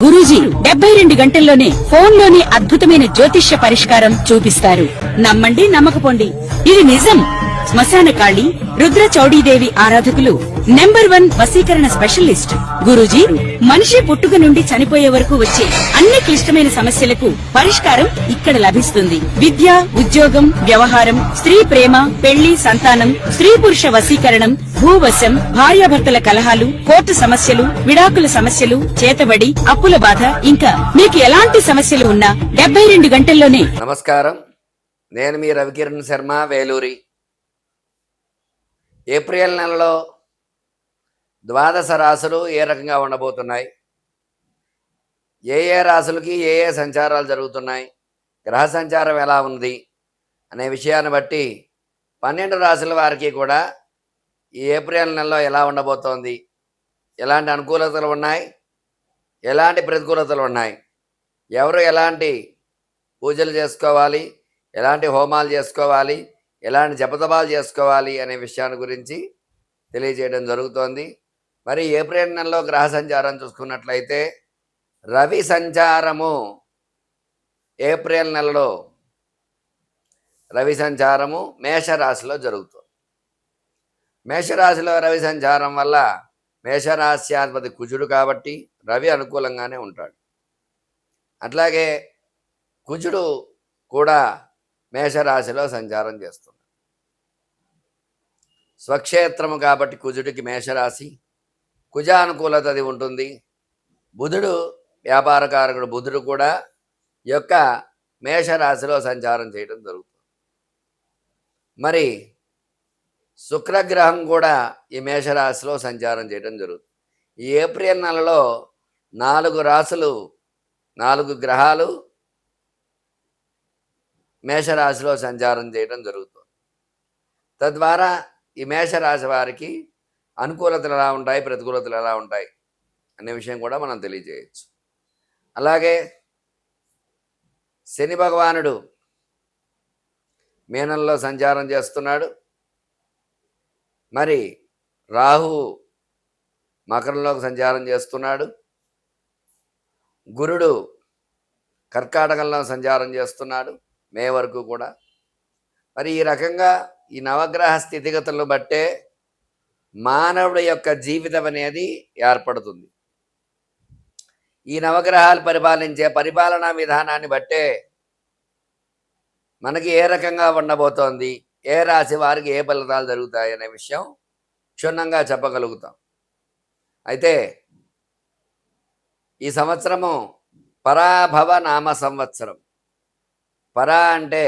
గురూజీ 72 గంటల్లోనే ఫోన్లోని అద్భుతమైన జ్యోతిష్య పరిష్కారం చూపిస్తారు. నమ్మండి, నమ్మకపోండి, ఇది నిజం. శ్మశాన కాళి రుద్ర చౌడీదేవి ఆరాధకులు నంబర్ 1 వశీకరణ స్పెషలిస్ట్ గురూజీ. మనిషి పుట్టుక నుండి చనిపోయే వరకు వచ్చే అన్ని క్లిష్టమైన సమస్యలకు పరిష్కారం ఇక్కడ లభిస్తుంది. విద్య, ఉద్యోగం, వ్యవహారం, స్త్రీ ప్రేమ, పెళ్లి, సంతానం, స్త్రీ పురుష వశీకరణం, భూవశం, భార్యాభర్తల కలహాలు, కోర్టు సమస్యలు, విడాకుల సమస్యలు, చేతబడి, అప్పుల బాధ, ఇంకా మీకు ఎలాంటి సమస్యలు ఉన్నా 72 గంటల్లోనే. నమస్కారం, నేను మీ రవికిరణ్ శర్మ, వేలూరి. ఏప్రిల్ నెలలో ద్వాదశ రాశులు ఏ రకంగా ఉండబోతున్నాయి, ఏ రాశులకి ఏ సంచారాలు జరుగుతున్నాయి, గ్రహ సంచారం ఎలా ఉంది అనే విషయాన్ని బట్టి 12 రాశుల వారికి కూడా ఈ ఏప్రిల్ నెలలో ఎలా ఉండబోతోంది, ఎలాంటి అనుకూలతలు ఉన్నాయి, ఎలాంటి ప్రతికూలతలు ఉన్నాయి, ఎవరు ఎలాంటి పూజలు చేసుకోవాలి, ఎలాంటి హోమాలు చేసుకోవాలి, ఎలాంటి జపతపాలు చేసుకోవాలి అనే విషయాన్ని గురించి తెలియజేయడం జరుగుతోంది. మరి ఏప్రిల్ నెలలో గ్రహ సంచారం చూసుకున్నట్లయితే రవి సంచారము ఏప్రిల్ నెలలో రవి సంచారము మేషరాశిలో జరుగుతుంది. మేషరాశిలో రవి సంచారం వల్ల మేషరాశ్యాధిపతి కుజుడు కాబట్టి రవి అనుకూలంగానే ఉంటాడు. అట్లాగే కుజుడు కూడా మేషరాశిలో సంచారం చేస్తున్నాడు. స్వక్షేత్రము కాబట్టి కుజుడికి మేషరాశి, కుజానుకూలత అది ఉంటుంది. బుధుడు వ్యాపారకారకుడు బుధుడు కూడా ఈ యొక్క మేషరాశిలో సంచారం చేయడం జరుగుతుంది. మరి శుక్రగ్రహం కూడా ఈ మేషరాశిలో సంచారం చేయడం జరుగుతుంది. ఈ ఏప్రిల్ నెలలో 4 రాశులు, 4 గ్రహాలు మేషరాశిలో సంచారం చేయడం జరుగుతుంది. తద్వారా ఈ మేషరాశి వారికి అనుకూలతలు ఎలా ఉంటాయి, ప్రతికూలతలు ఎలా ఉంటాయి అనే విషయం కూడా మనం తెలియజేయచ్చు. అలాగే శని భగవానుడు మీనంలో సంచారం చేస్తున్నాడు. మరి రాహు మకరంలోకి సంచారం చేస్తున్నాడు. గురుడు కర్కాటకంలో సంచారం చేస్తున్నాడు మే వరకు కూడా. మరి ఈ రకంగా ఈ నవగ్రహ స్థితిగతులను బట్టే మానవుడి యొక్క జీవితం అనేది ఏర్పడుతుంది. ఈ నవగ్రహాలు పరిపాలించే పరిపాలనా విధానాన్ని బట్టే మనకి ఏ రకంగా ఉండబోతోంది, ఏ రాశి వారికి ఏ ఫలితాలు జరుగుతాయి అనే విషయం క్షుణ్ణంగా చెప్పగలుగుతాం. అయితే ఈ సంవత్సరము పరాభవ నామ సంవత్సరం. పరా అంటే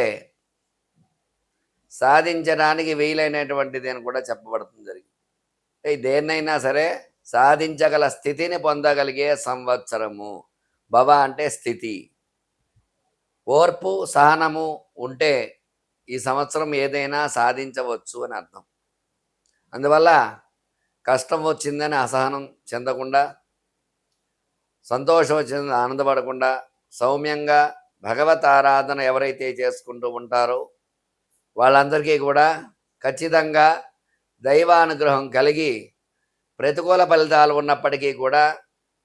సాధించడానికి వీలైనటువంటిది అని కూడా చెప్పబడుతుంది జరిగింది. అంటే దేన్నైనా సరే సాధించగల స్థితిని పొందగలిగే సంవత్సరము. భవ అంటే స్థితి, ఓర్పు, సహనము ఉంటే ఈ సంవత్సరం ఏదైనా సాధించవచ్చు అని అర్థం. అందువల్ల కష్టం వచ్చిందని అసహనం చెందకుండా, సంతోషం వచ్చిందని ఆనందపడకుండా, సౌమ్యంగా భగవత్ ఆరాధన ఎవరైతే చేసుకుంటూ ఉంటారో వాళ్ళందరికీ కూడా ఖచ్చితంగా దైవానుగ్రహం కలిగి ప్రతికూల ఫలితాలు ఉన్నప్పటికీ కూడా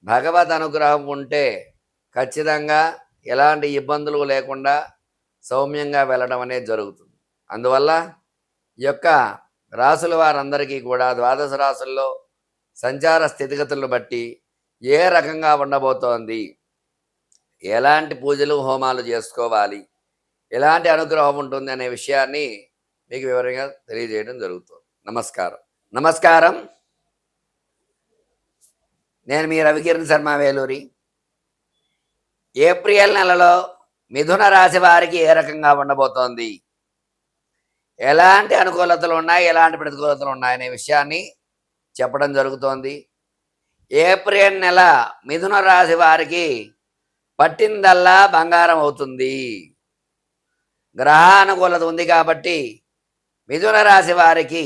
భగవద్ అనుగ్రహం ఉంటే ఖచ్చితంగా ఎలాంటి ఇబ్బందులు లేకుండా సౌమ్యంగా వెళ్ళడం అనేది జరుగుతుంది. అందువల్ల ఈ యొక్క రాసుల వారందరికీ కూడా ద్వాదశ రాసుల్లో సంచార స్థితిగతులను బట్టి ఏ రకంగా ఉండబోతోంది, ఎలాంటి పూజలు హోమాలు చేసుకోవాలి, ఎలాంటి అనుగ్రహం ఉంటుంది అనే విషయాన్ని మీకు వివరంగా తెలియజేయడం జరుగుతుంది. నమస్కారం. నేను మీ రవికిరణ్ శర్మ, వేలూరి. ఏప్రిల్ నెలలో మిథున రాశి వారికి ఏ రకంగా ఉండబోతోంది, ఎలాంటి అనుకూలతలు ఉన్నాయి, ఎలాంటి ప్రతికూలతలు ఉన్నాయనే విషయాన్ని చెప్పడం జరుగుతోంది. ఏప్రిల్ నెల మిథున రాశి వారికి పట్టిందల్లా బంగారం అవుతుంది. గ్రహానుకూలత ఉంది కాబట్టి మిథున రాశి వారికి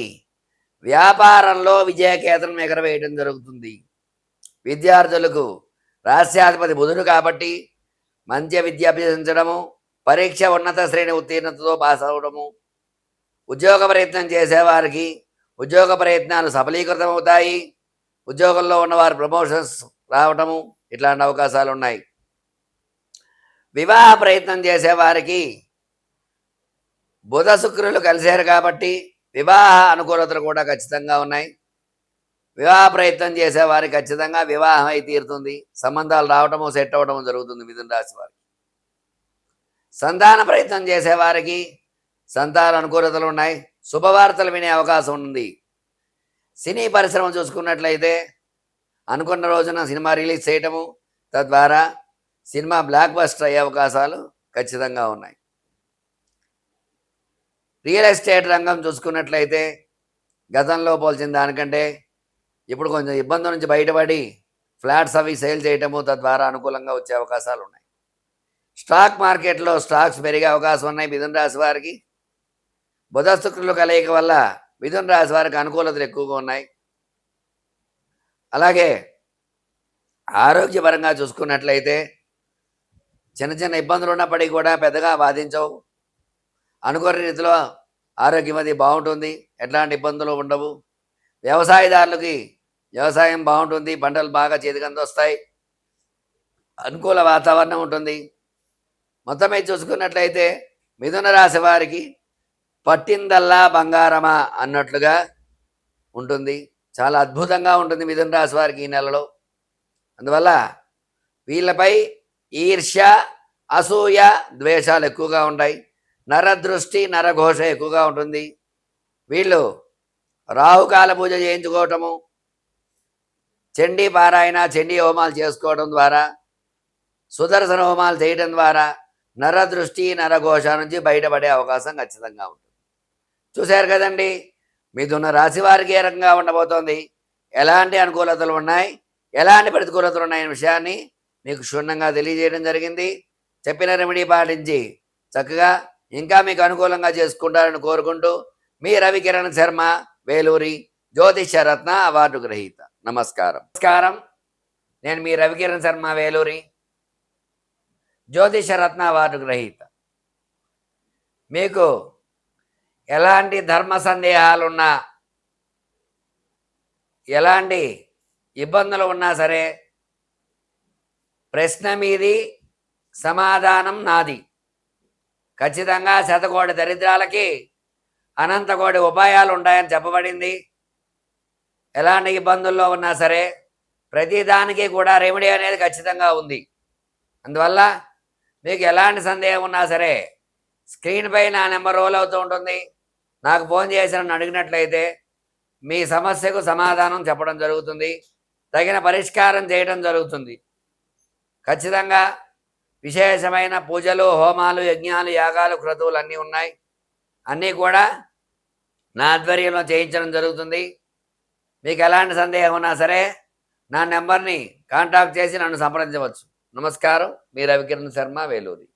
వ్యాపారంలో విజయకేతనం ఎగరవేయడం జరుగుతుంది. విద్యార్థులకు రాశ్యాధిపతి బుధుడు కాబట్టి మంచి విద్య అభ్యసించడము, పరీక్ష ఉన్నత శ్రేణి ఉత్తీర్ణతతో పాస్ అవడము, ఉద్యోగ ప్రయత్నం చేసేవారికి ఉద్యోగ ప్రయత్నాలు సఫలీకృతం అవుతాయి. ఉద్యోగంలో ఉన్నవారు ప్రమోషన్స్ రావటము, ఇట్లాంటి అవకాశాలు ఉన్నాయి. వివాహ ప్రయత్నం చేసేవారికి బుధ శుక్రులు కలిశారు కాబట్టి వివాహ అనుకూలతలు కూడా ఖచ్చితంగా ఉన్నాయి. వివాహ ప్రయత్నం చేసేవారికి ఖచ్చితంగా వివాహం అయి తీరుతుంది. సంబంధాలు రావటము సెట్ అవ్వటము జరుగుతుంది మిథున రాశి వారికి. సంతాన ప్రయత్నం చేసేవారికి సంతాన అనుకూలతలు ఉన్నాయి. శుభవార్తలు వినే అవకాశం ఉంది. సినీ పరిశ్రమ చూసుకున్నట్లయితే అనుకున్న రోజున సినిమా రిలీజ్ చేయటము, తద్వారా సినిమా బ్లాక్ బస్టర్ అయ్యే అవకాశాలు ఖచ్చితంగా ఉన్నాయి. రియల్ ఎస్టేట్ రంగం చూసుకున్నట్లయితే గతంలో పోల్చిన దానికంటే ఇప్పుడు కొంచెం ఇబ్బందుల నుంచి బయటపడి ఫ్లాట్స్ అవి సేల్ చేయటము, తద్వారా అనుకూలంగా వచ్చే అవకాశాలు ఉన్నాయి. స్టాక్ మార్కెట్లో స్టాక్స్ పెరిగే అవకాశం ఉన్నాయి. మిథున రాశి వారికి బుధ శుక్రుల కలయిక వల్ల మిథున రాశి వారికి అనుకూలతలు ఎక్కువగా ఉన్నాయి. అలాగే ఆరోగ్యపరంగా చూసుకున్నట్లయితే చిన్న చిన్న ఇబ్బందులు ఉన్నప్పటికీ కూడా పెద్దగా బాధించవు. అనుకోని రీతిలో ఆరోగ్యం అది బాగుంటుంది. ఎట్లాంటి ఇబ్బందులు ఉండవు. వ్యవసాయదారులకి వ్యవసాయం బాగుంటుంది. పంటలు బాగా చేతికంది వస్తాయి. అనుకూల వాతావరణం ఉంటుంది. మొత్తం మీద చూసుకున్నట్లయితే మిథున రాశి వారికి పట్టిందల్లా బంగారమా అన్నట్లుగా ఉంటుంది. చాలా అద్భుతంగా ఉంటుంది మిథున రాశి వారికి ఈ నెలలో. అందువల్ల వీళ్ళపై ఈర్ష్య, అసూయ, ద్వేషాలు ఎక్కువగా ఉంటాయి. నరదృష్టి, నరఘోష ఎక్కువగా ఉంటుంది. వీళ్ళు రాహుకాల పూజ చేయించుకోవటము, చండీ పారాయణ, చండీ హోమాలు చేసుకోవడం ద్వారా, సుదర్శన హోమాలు చేయడం ద్వారా నరదృష్టి, నరఘోష నుంచి బయటపడే అవకాశం ఖచ్చితంగా ఉంటుంది. చూశారు కదండి, మిథున రాశి వారికి ఏ రకంగా ఉండబోతోంది, ఎలాంటి అనుకూలతలు ఉన్నాయి, ఎలాంటి ప్రతికూలతలు ఉన్నాయనే విషయాన్ని మీకు క్షుణ్ణంగా తెలియజేయడం జరిగింది. చెప్పిన రెమెడీ పాటించి చక్కగా ఇంకా మీకు అనుకూలంగా చేసుకుంటారని కోరుకుంటూ మీ రవికిరణ్ శర్మ, వేలూరి, జ్యోతిషరత్న అవార్డు గ్రహీత. నమస్కారం. నేను మీ రవికిరణ్ శర్మ, వేలూరి, జ్యోతిషరత్న అవార్డు గ్రహీత. మీకు ఎలాంటి ధర్మ సందేహాలున్నా, ఎలాంటి ఇబ్బందులు ఉన్నా సరే ప్రశ్న మీది, సమాధానం నాది. ఖచ్చితంగా శతకోటి దరిద్రాలకి అనంతకోటి ఉపాయాలు ఉంటాయని చెప్పబడింది. ఎలాంటి ఇబ్బందుల్లో ఉన్నా సరే ప్రతిదానికి కూడా రెమెడీ అనేది ఖచ్చితంగా ఉంది. అందువల్ల మీకు ఎలాంటి సందేహం ఉన్నా సరే స్క్రీన్పై నా నెంబర్ రోల్ అవుతూ ఉంటుంది. నాకు ఫోన్ చేసి నన్ను అడిగినట్లయితే మీ సమస్యకు సమాధానం చెప్పడం జరుగుతుంది. తగిన పరిష్కారం చేయడం జరుగుతుంది. ఖచ్చితంగా విశేషమైన పూజలు, హోమాలు, యజ్ఞాలు, యాగాలు, క్రతువులు అన్నీ ఉన్నాయి. అన్నీ కూడా నా ఆధ్వర్యంలో చేయించడం జరుగుతుంది. మీకు ఎలాంటి సందేహం ఉన్నా సరే నా నెంబర్ని కాంటాక్ట్ చేసి నన్ను సంప్రదించవచ్చు. నమస్కారం. మీ రవికిరణ్ శర్మ, వేలూరి.